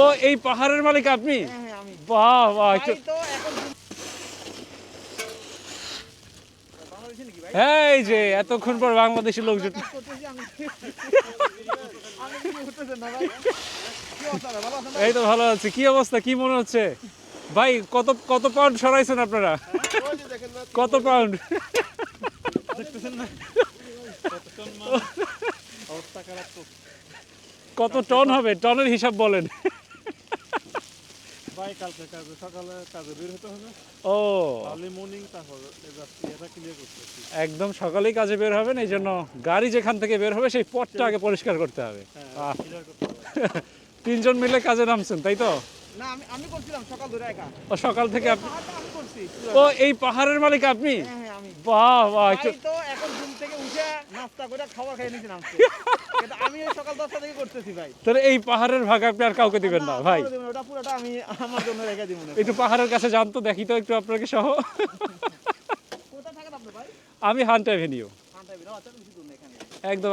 ও এই পাহাড়ের মালিক আপনি? হ্যাঁ আমি। বাহ বাহ। ভাই তো এখন বাংলাদেশে নাকি ভাই? এই যে এতক্ষণ পর বাংলাদেশি লোকজন। কাজ করতেছি আমি। আমি কি করতেছেন না ভাই? কি অবস্থা ভাই? ভালো আছেন ভাই? এই তো ভালো আছে। কি অবস্থা, কি মনে হচ্ছে ভাই? কত কত পাউন্ড সরাইছেন আপনারা? ওই যে দেখেন না, কত পাউন্ড? দেখতেছেন না? কত টন মাল? অবস্থা খারাপ তো। কত টন হবে? টনের হিসাব বলেন। ভাই কালকে সকালে কাজে বের হতে হবে, ও আর্লি মর্নিং, তারপর এটা ক্লিয়ার করতেছি। একদম সকালেই কাজে বের হবেন, এই জন্য গাড়ি যেখান থেকে বের হবে সেই পথটা আগে পরিষ্কার করতে হবে। হ্যাঁ, ক্লিয়ার করতে হবে। তিনজন মিলে কাজে নামছেন তাই তো? না আমি করছিলাম সকাল ধরে একা। ও সকাল থেকে আপনি? পাহাড়টা আমি করছি। ও এই পাহাড়ের মালিক আপনি? হ্যাঁ আমি। বাহ বাহ। ভাই তো এখন ঘুম থেকে উঠে নাস্তা করে খাবার খেয়ে নিয়েছি নামছে। কিন্তু আমি ওই সকাল 10টা থেকে করতেছি ভাই। তাহলে এই পাহাড়ের ভাগ আপনি আর কাউকে দিবেন না ভাই? কাউকে দেব না, ওটা পুরোটা আমি আমার জন্য রেখে দিব না। একটু পাহাড়ের কাছে যান তো, দেখি তো একটু আপনাকে সহ। কোথায় থাকেন আপনি ভাই? আমি হান্ট অ্যাভিনিউ। আচ্ছা বেশি দূর না এখানে। একদম